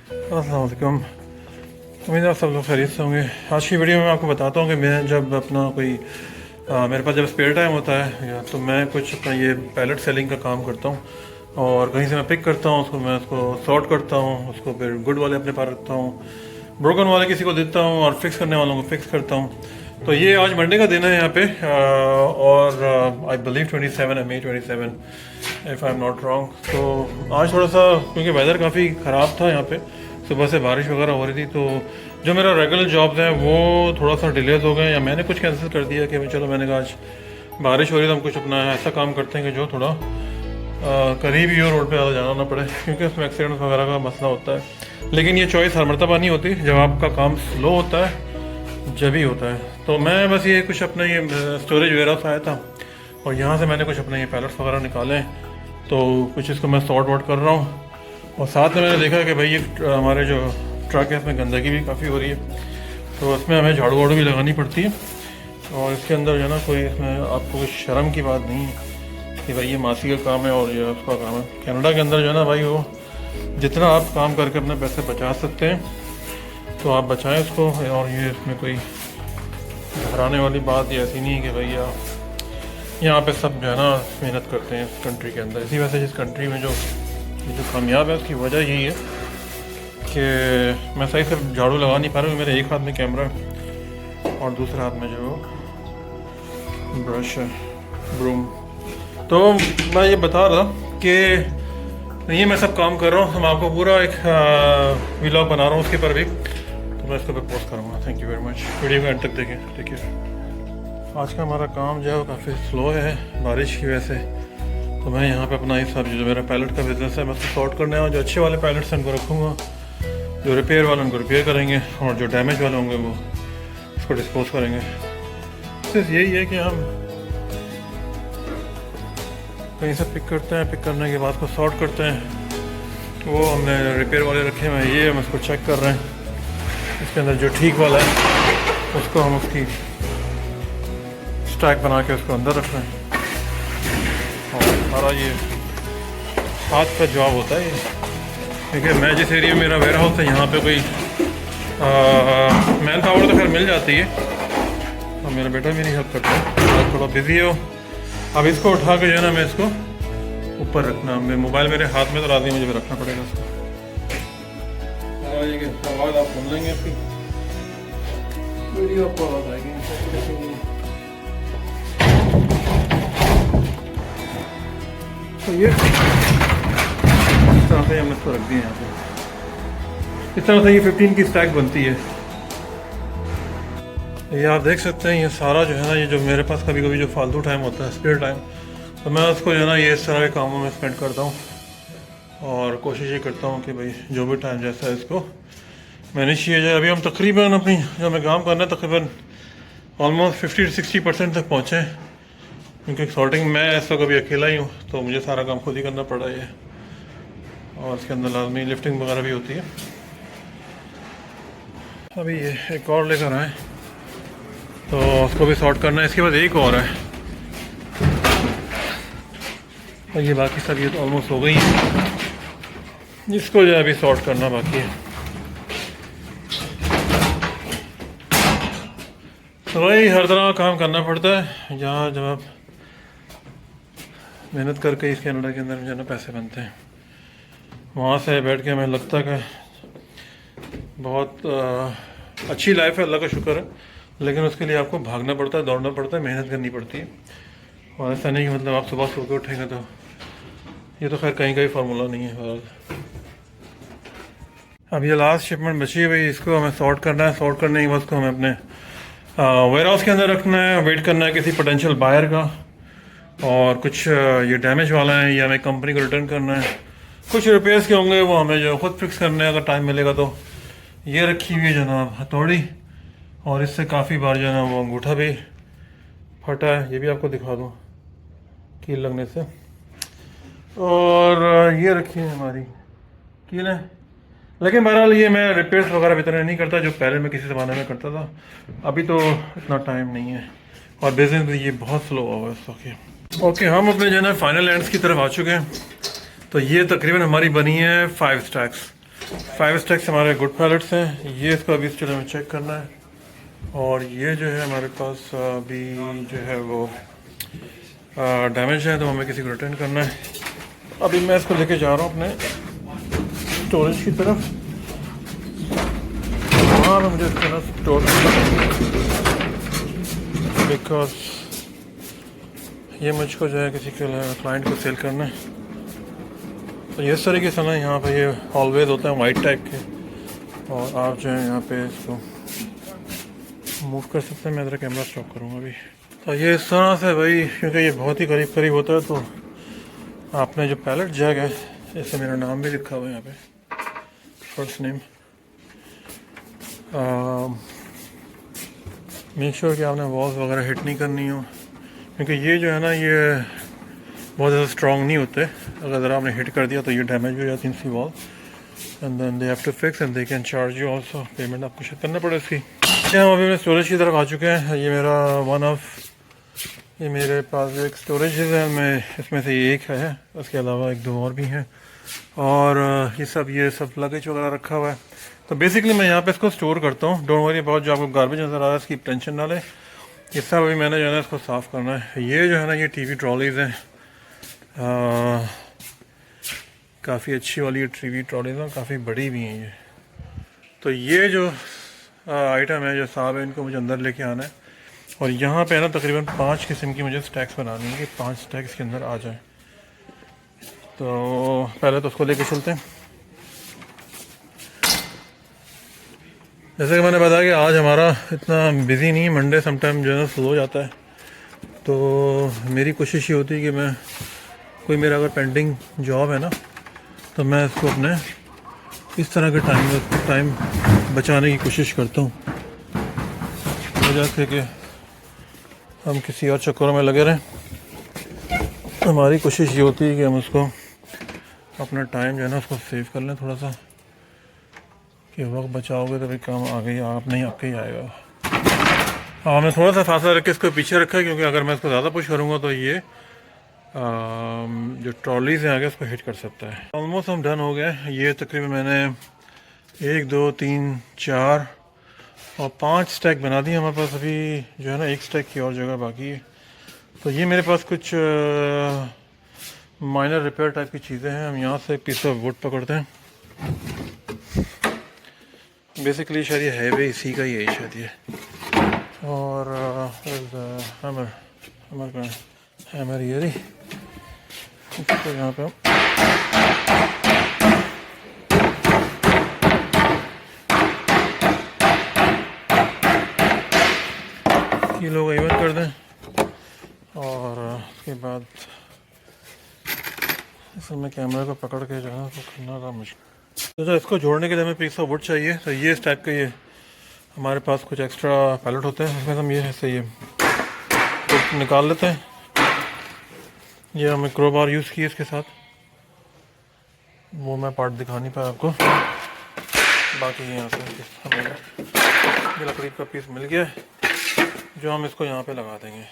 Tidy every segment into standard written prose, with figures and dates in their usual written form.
अस्सलाम वालेकुम। उम्मीद है आप सब लोग खैरियत से होंगे। आज की वीडियो में मैं आपको बताता हूँ कि मैं जब अपना कोई मेरे पास जब स्पेयर टाइम होता है या तो मैं कुछ अपना ये पैलेट सेलिंग का काम करता हूँ और कहीं से मैं पिक करता हूँ उसको, मैं उसको सॉर्ट करता हूँ, उसको फिर गुड वाले अपने पास रखता हूँ, ब्रोकन वाले किसी को देता हूँ और फिक्स करने वालों को फिक्स करता हूँ। तो ये आज मंडे का दिन है यहाँ पे और आई बिलीव 27 है, मई 27 if I am not wrong. तो आज थोड़ा सा क्योंकि वेदर काफ़ी ख़राब था यहाँ पे, सुबह से बारिश वगैरह हो रही थी, तो जो मेरा रेगुलर जॉब्स हैं वो थोड़ा सा डिलेज हो गए या मैंने कुछ कैंसिल कर दिया कि चलो मैंने कहा आज बारिश हो रही है तो हम कुछ अपना ऐसा काम करते हैं कि जो थोड़ा करीब ही हो, रोड पे ज़्यादा जाना ना पड़े, क्योंकि उसमें एक्सीडेंट वगैरह का मसला होता है। लेकिन ये चॉइस हर मरतबा नहीं होती, जब आपका काम स्लो होता है जब ही होता है। तो मैं बस ये कुछ अपना ये स्टोरेज वेयर हाउस आया था और यहाँ से मैंने कुछ अपने ये पैलेट्स वगैरह निकाले हैं, तो कुछ इसको मैं सॉर्ट वॉट कर रहा हूँ। और साथ में मैंने देखा कि भाई ये हमारे जो ट्रक है इसमें गंदगी भी काफ़ी हो रही है, तो उसमें हमें झाड़ू वाड़ू भी लगानी पड़ती है। और इसके अंदर जो है ना कोई इसमें आपको कोई शर्म की बात नहीं है कि भाई ये मासी का काम है और ये उसका काम है। कनाडा के अंदर जो है ना भाई, वो जितना आप काम करके अपने पैसे बचा सकते हैं तो आप बचाएं उसको। और ये इसमें कोई घबराने वाली बात ये ऐसी नहीं है कि भैया यहाँ पे सब जो है ना मेहनत करते हैं इस कंट्री के अंदर। इसी वजह से जिस कंट्री में जो कामयाब है उसकी वजह यही है कि मैं सही से झाड़ू लगा नहीं पा रहा हूँ। मेरे एक हाथ में कैमरा है और दूसरे हाथ में जो ब्रश है, ब्रूम। तो मैं ये बता रहा कि ये मैं सब काम कर रहा हूँ, तो मैं आपको पूरा एक व्लॉग बना रहा हूँ उसके ऊपर भी, तो मैं इसको पोस्ट करूँगा। Thank you very much, video को एंड तक देखें। ठीक है, आज का हमारा काम जो है वो काफ़ी स्लो है बारिश की वजह से। तो मैं यहाँ पे अपना ये सब जो मेरा पैलेट का बिज़नेस है मैं उसको सॉर्ट करने और जो अच्छे वाले पैलेट्स हैं उनको रखूँगा, जो रिपेयर वाले उनको रिपेयर करेंगे और जो डैमेज वाले होंगे वो उसको डिस्पोज करेंगे। सिर्फ यही है कि हम कहीं से पिक करते हैं, पिक करने के बाद को सॉर्ट करते हैं। वो हमने रिपेयर वाले रखे हुए हैं, ये हम उसको चेक कर रहे हैं। इसके अंदर जो ठीक वाला है उसको हम उसकी स्टैक बना के उसको अंदर रख रहे हैं। और सारा ये हाथ का जॉब होता है ये, क्योंकि मैं जिस एरिया में मेरा वेयर हाउस है यहाँ पे कोई मैन पावर तो खैर मिल जाती है और मेरा बेटा मेरी हेल्प करता है, थोड़ा बिजी हो। अब इसको उठा के जो है ना मैं इसको ऊपर रखना, मैं मोबाइल मेरे हाथ में तो राजी मुझे भी रखना पड़ेगा इसको। आवाज़ आप सुन लेंगे, आपकी वीडियो आपको आवाज़ आएगी। तो ये इस तरह से हमने इसको रख दिया यहाँ पे, इस तरह से ये 15 की स्टैक बनती है। ये आप देख सकते हैं, ये सारा जो है ना, ये जो मेरे पास कभी कभी जो फालतू टाइम होता है स्पेयर टाइम, तो मैं उसको जो है ना ये इस तरह के कामों में स्पेंड करता हूँ और कोशिश ये करता हूँ कि भाई जो भी टाइम जैसा है इसको मैनेज किया जाए। अभी हम तकरीबन अपनी जो हमें काम करना है तकरीबन ऑलमोस्ट 50 से 60% तक पहुँचे हैं, क्योंकि सॉर्टिंग मैं ऐसा कभी अकेला ही हूँ तो मुझे सारा काम खुद ही करना पड़ा है। और इसके अंदर लाजमी लिफ्टिंग वगैरह भी होती है। अभी ये एक और लेकर आए तो उसको भी सॉर्ट करना है, इसके बाद एक और है और ये बाकी सब ये तो ऑलमोस्ट हो गई है, इसको जो है अभी सॉर्ट करना बाकी है। तो भाई हर तरह का काम करना पड़ता है, जहाँ जब आप मेहनत करके इस कनाडा के अंदर जो है ना पैसे बनते हैं, वहाँ से बैठ के हमें लगता है कि बहुत अच्छी लाइफ है, अल्लाह का शुक्र है, लेकिन उसके लिए आपको भागना पड़ता है, दौड़ना पड़ता है, मेहनत करनी पड़ती है। और ऐसा नहीं कि मतलब आप सुबह सो के उठेंगे तो ये तो खैर कहीं का ही फार्मूला नहीं है। अब ये लास्ट शिपमेंट बची हुई, इसको हमें सॉर्ट करना है। सॉर्ट करने के बाद उसको हमें अपने वेयर हाउस के अंदर रखना है, वेट करना है किसी पोटेंशियल बायर का। और कुछ ये डैमेज वाला है, ये हमें कंपनी को रिटर्न करना है। कुछ रिपेयर्स के होंगे वो हमें जो खुद फिक्स करने अगर टाइम मिलेगा तो। ये रखी हुई है जनाब हथौड़ी, और इससे काफ़ी बार जो है ना वो अंगूठा भी फटा है, ये भी आपको दिखा दूँ कील लगने से। और ये रखी है हमारी कील है, लेकिन बहरहाल ये मैं रिपेयर्स वगैरह भी तरह नहीं करता जो पहले मैं किसी ज़माने में करता था। अभी तो इतना टाइम नहीं है और बिजनेस भी ये बहुत स्लो हुआ है इस वक्त। ओके, हम अपने जो है ना फाइनल एंड्स की तरफ आ चुके हैं। तो ये तकरीबन हमारी बनी है 5 स्टैक्स। 5 स्टैक्स हमारे गुड पैलेट्स हैं। ये इसको अभी स्टिल हमें चेक करना है। और ये जो है हमारे पास अभी जो है वो डैमेज है, तो हमें किसी को रिटर्न करना है। अभी मैं इसको लेके जा रहा हूँ अपने स्टोरेज की तरफ। वहाँ पर मुझे इसको ना स्टोर बिकॉज ये मुझको जो है किसी के क्लाइंट को सेल करना है। तो इस तरीके से ना यहाँ पे ये ऑलवेज होता है वाइट टाइप के, और आप जो है यहाँ पे इसको मूव कर सकते हैं। मैं इधर कैमरा स्टॉप करूँगा अभी। तो ये इस तरह से भाई, क्योंकि ये बहुत ही करीब करीब होता है, तो आपने जो पैलेट जैग है, जैसे मेरा नाम भी लिखा हुआ है यहाँ पे, फर्स्ट नेम, मेक श्योर कि आपने वॉल्स वगैरह हिट नहीं करनी हो, क्योंकि ये जो है ना ये बहुत ज़्यादा स्ट्रॉन्ग नहीं होते। अगर आपने हिट कर दिया तो ये डैमेज हो जाती है इनकी wall, and then they have to fix and they can charge you also. Payment आपको शायद करना पड़े इसकी। हम अभी अपने स्टोरेज की तरफ आ चुके हैं। ये मेरा ये मेरे पास एक स्टोरेज है, मैं इसमें से एक है, उसके अलावा एक दो और भी हैं, और ये सब लगेज वगैरह रखा हुआ है। तो बेसिकली मैं यहाँ पे इसको स्टोर करता हूँ। डोंट वरी अबाउट जो आपको गार्बेज नज़र आ रहा है, इसकी टेंशन ना लें। ये सब अभी मैंने जो है ना इसको साफ़ करना है। ये जो है ना ये टीवी ट्रॉलीज़ हैं, काफ़ी अच्छी वाली ये टीवी ट्रॉलीज़ हैं, काफ़ी बड़ी भी हैं ये। तो ये जो आइटम है, जो साहब है, इनको मुझे अंदर लेके आना है। और यहाँ पे है ना तकरीबन 5 किस्म की मुझे स्टैक्स बनानी है कि 5 स्टैक्स के अंदर आ जाए। तो पहले तो उसको लेके चलते हैं। जैसे कि मैंने बताया कि आज हमारा इतना बिज़ी नहीं है, मंडे समटाइम जो है ना स्लो जाता है। तो मेरी कोशिश ये होती है कि मैं कोई मेरा अगर पेंडिंग जॉब है ना, तो मैं इसको अपने इस तरह के टाइम बचाने की कोशिश करता हूँ, वजह से कि हम किसी और चक्करों में लगे रहें। हमारी कोशिश ये होती है कि हम उसको अपना टाइम जो है ना उसको सेव कर लें थोड़ा सा, कि वक्त बचाओगे तो भाई काम आगे आप नहीं आपके ही आएगा। हाँ, हमने थोड़ा सा फासला रख के इसको पीछे रखा है, क्योंकि अगर मैं इसको ज़्यादा पुश करूँगा तो ये जो ट्रॉलीज़ हैं आगे उसको हिट कर सकता है। ऑलमोस्ट हम डन हो गए। ये तकरीबन मैंने 1 2 3 4 और 5 स्टैक बना दिए। हमारे पास अभी जो है ना 1 स्टैक की और जगह बाकी है। तो ये मेरे पास कुछ माइनर रिपेयर टाइप की चीज़ें हैं। हम यहाँ से एक पीस ऑफ वुड पकड़ते हैं। बेसिकली शायद ये हैवे इसी का ही है शायद ये। और हैमर ये रही। तो यहाँ पे किलो का इवन कर दें, और उसके बाद इसमें कैमरा को पकड़ के जो है तो करना था मुश्किल। तो इसको जोड़ने के लिए हमें पीस ऑफ वुड चाहिए। तो ये इस टाइप का ये हमारे पास कुछ एक्स्ट्रा पैलेट होते हैं, इसमें हम ये ऐसे ये तो निकाल लेते हैं। ये हमें क्रोबार यूज़ की है इसके साथ, वो मैं पार्ट दिखा नहीं पाया आपको। बाकी यहाँ से हमें ये लकड़ी का पीस मिल गया है, जो हम इसको यहाँ पे लगा देंगे।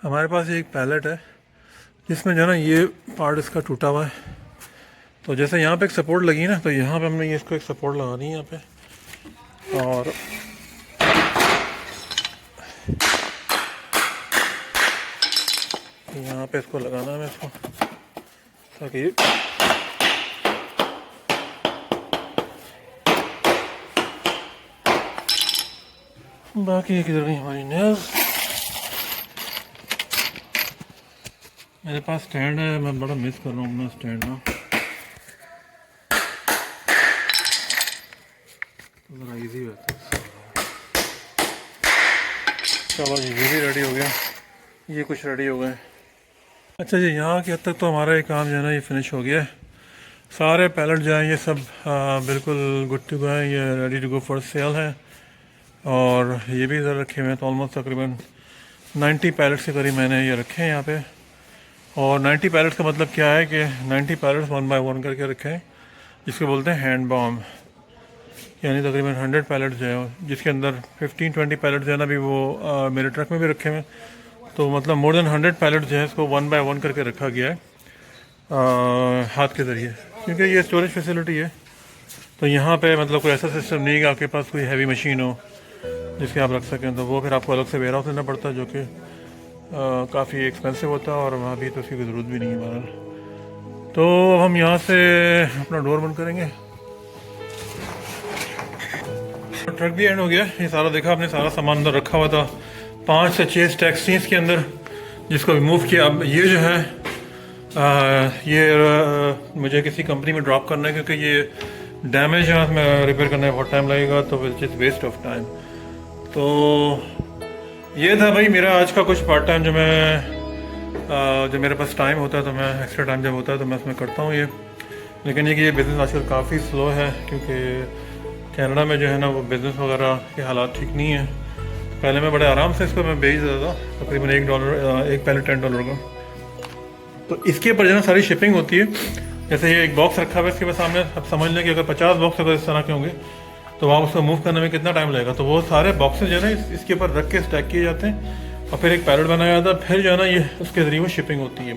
हमारे पास ये एक पैलेट है जिसमें जो है ना ये पार्ट इसका टूटा हुआ है। तो जैसे यहाँ पे एक सपोर्ट लगी ना, तो यहाँ पे हमने ये इसको एक सपोर्ट लगानी है यहाँ पे, और यहाँ पे इसको लगाना है इसको, ताकि बाकी किधर नहीं हमारी नेल्स। मेरे पास स्टैंड है, मैं बड़ा मिस कर रहा हूँ अपना स्टैंड ना, ज़रा ईजी रहता है। चलो जी, ये भी रेडी हो गया, ये कुछ रेडी हो गए। अच्छा जी, यहाँ के हद तक तो हमारा ये काम जो है ना ये फिनिश हो गया है। सारे पैलेट जो है ये सब बिल्कुल गुड टू गो है, ये ready to go for sale है। और ये भी इधर रखे हुए हैं। तो ऑलमोस्ट तकरीबन 90 पैलेट्स के करीब मैंने ये रखे हैं यहाँ पे। और 90 पैलेट्स का मतलब क्या है कि 90 पैलेट्स 1 बाय 1 करके रखे हैं, जिसको बोलते हैं हैंड बॉम्ब। यानी तकरीबन 100 पैलेट्स जो है, जिसके अंदर 15-20 पैलेट्स जो है ना अभी वो मेरे ट्रक में भी रखे हुए हैं। तो मतलब मोर देन 100 पैलेट्स जो है इसको 1 बाय 1 करके रखा गया है हाथ के ज़रिए। क्योंकि ये स्टोरेज फैसिलिटी है, तो यहाँ पे मतलब कोई ऐसा सिस्टम नहीं है कि आपके पास कोई हैवी मशीन हो जिसके आप रख सकें, तो वो फिर आपको अलग से वेयर हाउस लेना पड़ता है, जो कि काफ़ी एक्सपेंसिव होता है और वहाँ भी तो उसकी कोई ज़रूरत भी नहीं है बहरहाल। तो हम यहाँ से अपना डोर बंद करेंगे। ट्रक भी एंड हो गया। ये सारा देखा आपने, सारा सामान अंदर रखा हुआ था, 5 से 6 टैक्स थी इसके अंदर, जिसको रिमूव किया। अब ये जो है मुझे किसी कंपनी में ड्रॉप करना है, क्योंकि ये डैमेज है, में रिपेयर करने में बहुत टाइम लगेगा, तो which is waste of time. तो ये था भाई मेरा आज का कुछ पार्ट टाइम, जो मेरे पास टाइम होता है तो मैं एक्स्ट्रा टाइम जब होता है तो मैं उसमें करता हूँ ये। लेकिन ये बिज़नेस आजकल काफ़ी स्लो है, क्योंकि कनाडा में जो है ना वो बिज़नेस वगैरह के हालात ठीक नहीं है। पहले मैं बड़े आराम से इसको मैं बेच देता था, तकरीबन $1 पहले $10 का। तो इसके ऊपर जो है सारी शिपिंग होती है। जैसे ये एक बॉक्स रखा हुआ है इसके सामने, अब समझ लें कि अगर 50 बॉक्स अगर इस तरह के होंगे तो आप उसको मूव करने में कितना टाइम लगेगा। तो वो सारे बॉक्सेस जो है ना इसके ऊपर रख के स्टैक किए जाते हैं और फिर एक पैलेट बनाया जाता है, फिर जो है ना ये उसके ज़रिए वो शिपिंग होती है।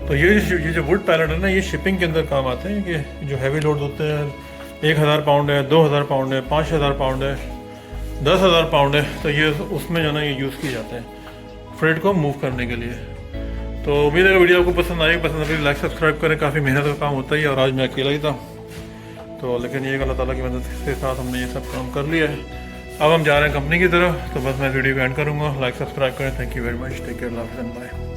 तो ये जो वुड पैलेट है ना, ये शिपिंग के अंदर काम आते हैं, कि जो हैवी लोड होते हैं, 1000 पाउंड है, 2000 पाउंड है, 5000 पाउंड है, 10,000 पाउंड है, तो ये उसमें जो है ना ये यूज़ किए जाते हैं फ्रेट को मूव करने के लिए। तो उम्मीद है वीडियो आपको पसंद आई। पसंद आई लाइक सब्सक्राइब करें, काफ़ी मेहनत का काम होता ही है, और आज मैं अकेला ही था, तो लेकिन ये अल्लाह ताला की मदद के साथ हमने ये सब काम कर लिया है। अब हम जा रहे हैं कंपनी की तरफ, तो बस मैं वीडियो को एंड करूँगा। लाइक सब्सक्राइब करें। Thank you very much. Take care, love and bye.